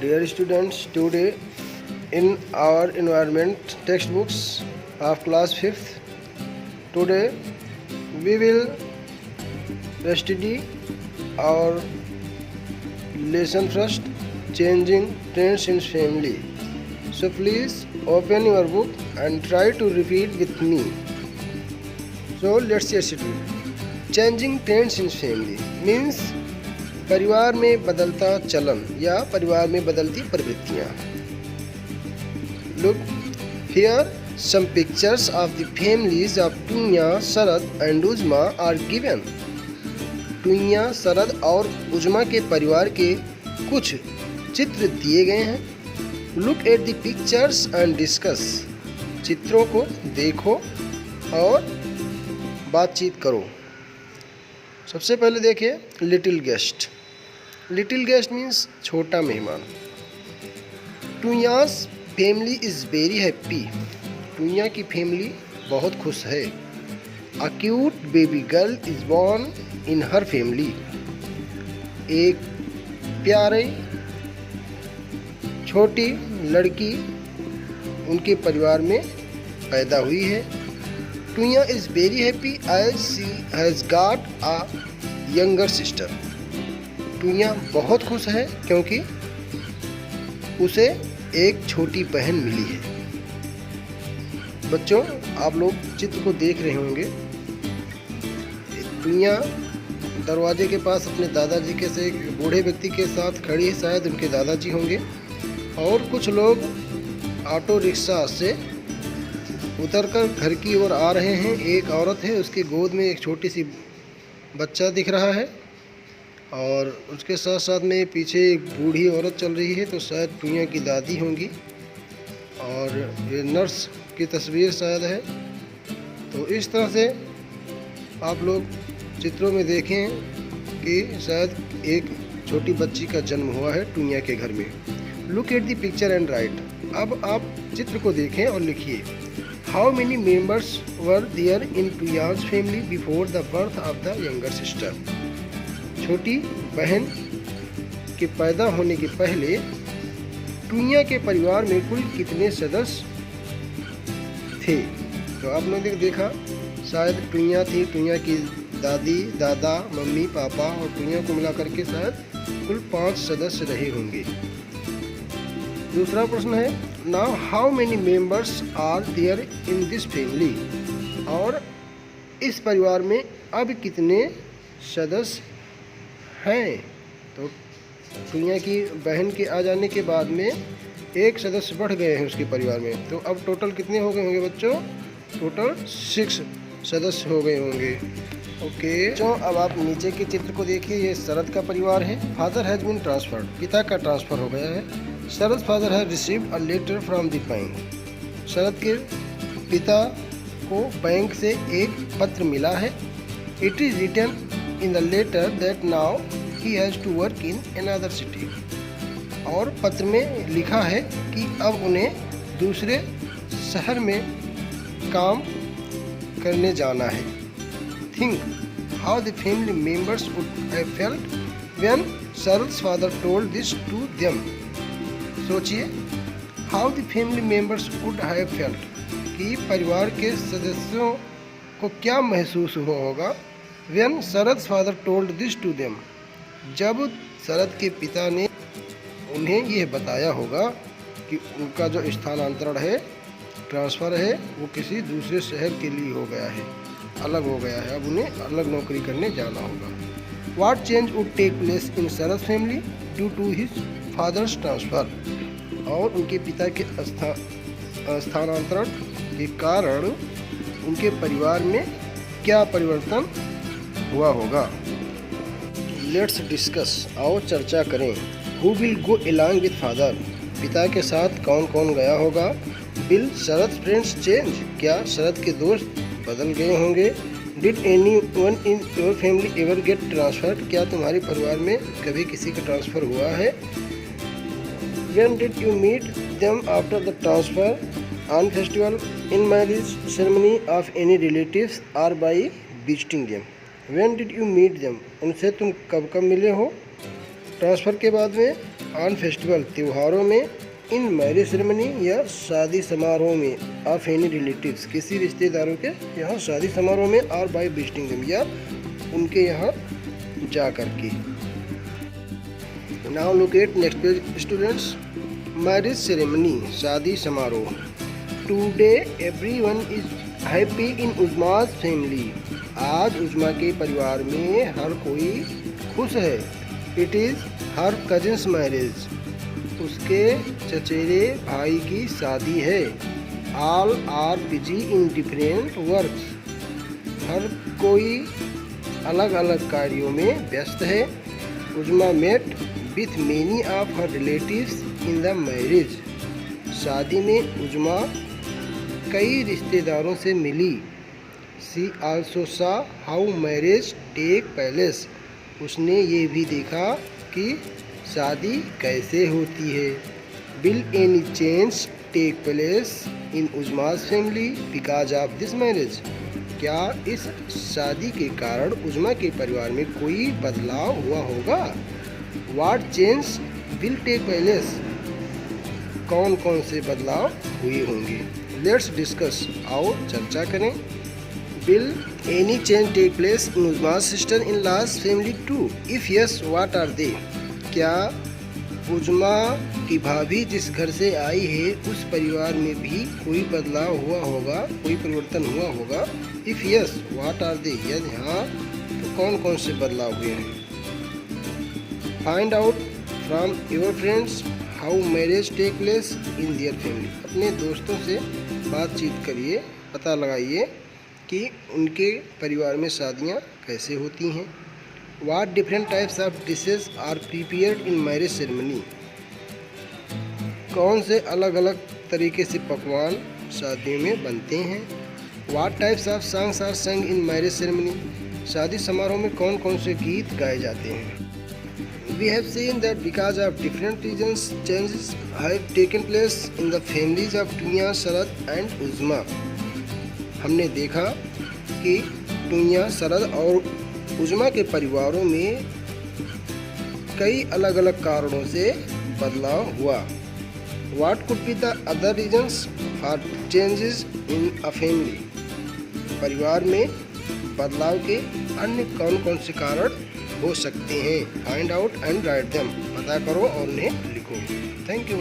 Dear students, today in our environment textbooks of class 5th, today we will study our lesson first, changing trends in family. So please open your book and try to repeat with me. So let's just it. Changing trends in family means परिवार में बदलता चलन या परिवार में बदलती प्रवृत्तियाँ. Look here, some pictures of the families of Tunya, Sarad and Uzma are given. टुनिया, सरद और उजमा के परिवार के कुछ चित्र दिए गए हैं. Look at the pictures and discuss. चित्रों को देखो और बातचीत करो. सबसे पहले देखिए little guest. Little guest means छोटा मेहमान. टुनियाज फैमिली इज़ वेरी हैप्पी. टुनिया की फैमिली बहुत खुश है. A cute baby girl is born in her family. एक प्यारी छोटी लड़की उनके परिवार में पैदा हुई है. Tuniya is very happy as she has got a younger sister. Tuniya बहुत खुश है क्योंकि उसे एक छोटी बहन मिली है. बच्चों, आप लोग चित्र को देख रहे होंगे. टुनिया दरवाजे के पास अपने दादाजी के से एक बूढ़े व्यक्ति के साथ खड़ी है. शायद उनके दादाजी होंगे. और कुछ लोग ऑटो रिक्शा से उतरकर घर की ओर आ रहे हैं. एक औरत है, उसकी गोद में एक छोटी सी बच्चा दिख रहा है और उसके साथ साथ में पीछे एक बूढ़ी औरत चल रही है. तो शायद टुनिया की दादी होंगी और ये नर्स की तस्वीर शायद है. तो इस तरह से आप लोग चित्रों में देखें कि शायद एक छोटी बच्ची का जन्म हुआ है टुनिया के घर में. Look at the picture and write. अब आप चित्र को देखें और लिखिए. How many members were there in Tuniya's family before the birth of the younger sister. छोटी बहन के पैदा होने के पहले टुनिया के परिवार में कुल कितने सदस्य थे. तो आप लोगों ने देखा शायद टुनिया थी, टुनिया की दादी, दादा, मम्मी, पापा और टुनिया को मिला करके शायद कुल 5 सदस्य रहे होंगे. दूसरा प्रश्न है now how many members are there in this family. और इस परिवार में अब कितने सदस्य हैं. तो टुनिया की बहन के आ जाने के बाद में एक सदस्य बढ़ गए हैं उसके परिवार में. तो अब टोटल कितने हो गए होंगे बच्चों? टोटल 6 सदस्य हो गए होंगे. ओके तो अब आप नीचे के चित्र को देखिए. ये शरद का परिवार है. Father has been transferred. पिता का ट्रांसफ़र हो गया है. Sharad father has received a letter from the bank. Sharad के पिता को बैंक से एक पत्र मिला है. It is written in the letter that now he has to work in another city. और पत्र में लिखा है कि अब उन्हें दूसरे शहर में काम करने जाना है. Think how the family members would have felt when Sharad's father told this to them. सोचिए how the family members would have felt कि परिवार के सदस्यों को क्या महसूस हुआ होगा when Sharad's father told this to them. जब शरद के पिता ने उन्हें यह बताया होगा कि उनका जो स्थानांतरण है, ट्रांसफ़र है, वो किसी दूसरे शहर के लिए हो गया है, अलग हो गया है. अब उन्हें अलग नौकरी करने जाना होगा. What change would take place in Sharad's family due to his father's transfer. और उनके पिता के स्थानांतरण के कारण उनके परिवार में क्या परिवर्तन हुआ होगा. Let's discuss. आओ चर्चा करें. Who will go along with father. पिता के साथ कौन कौन गया होगा. Will Sharad friends change. क्या शरद के दोस्त बदल गए होंगे. Did any one in your family ever get transferred. क्या तुम्हारे परिवार में कभी किसी का ट्रांसफ़र हुआ है. When did you meet them after the transfer. On festival, in marriage ceremony of any relatives or by visiting them. When did you meet them? उनसे तुम कब कब मिले हो ट्रांसफ़र के बाद में. ऑन फेस्टिवल, त्योहारों में, इन मैरिज सेरेमनी या शादी समारोह में, ऑफ एनी रिलेटिव्स, किसी रिश्तेदारों के यहाँ शादी समारोह में, और बाय विजिटिंग देम, या उनके यहाँ जा कर के। Now look at next page students. Marriage ceremony, शादी समारोह। Today everyone is happy in Uzma's family. आज उजमा के परिवार में हर कोई खुश है। It is her cousin's marriage. उसके चचेरे भाई की शादी है। All are busy in different works. हर कोई अलग अलग कार्यों में व्यस्त है। Uzma met with many of her relatives in the marriage. शादी में उजमा कई रिश्तेदारों से मिली। She also saw how marriage take place. उसने ये भी देखा कि शादी कैसे होती है। Will any change take place in Uzma's family because of this marriage. क्या इस शादी के कारण उजमा के परिवार में कोई बदलाव हुआ होगा। What change will take place. कौन कौन से बदलाव हुए होंगे। लेट्स डिस्कस, आओ चर्चा करें। Will any change take place in Uzma's sister in law's family too. If yes, what are they. क्या उजमा की भाभी जिस घर से आई है उस परिवार में भी कोई बदलाव हुआ होगा, कोई परिवर्तन हुआ होगा। If yes, what are they. यदि हाँ, तो कौन कौन से बदलाव हुए हैं। Find out from your friends how marriage take place in their family. अपने दोस्तों से बातचीत करिए, पता लगाइए कि उनके परिवार में शादियाँ कैसे होती हैं। What different types of dishes are prepared in marriage ceremony? कौन से अलग अलग तरीके से पकवान शादियों में बनते हैं। What types of songs are sung in marriage ceremony? शादी समारोह में कौन कौन से गीत गाए जाते हैं। We have seen that because of different reasons, changes have taken place in the families of टुनिया, Sharad and Uzma. हमने देखा कि टुनिया, शरद और उजमा के परिवारों में कई अलग अलग कारणों से बदलाव हुआ। What could be the other reasons for changes in a family? परिवार में बदलाव के अन्य कौन कौन से कारण हो सकते हैं। Find out and write them। पता करो और उन्हें लिखो। Thank you.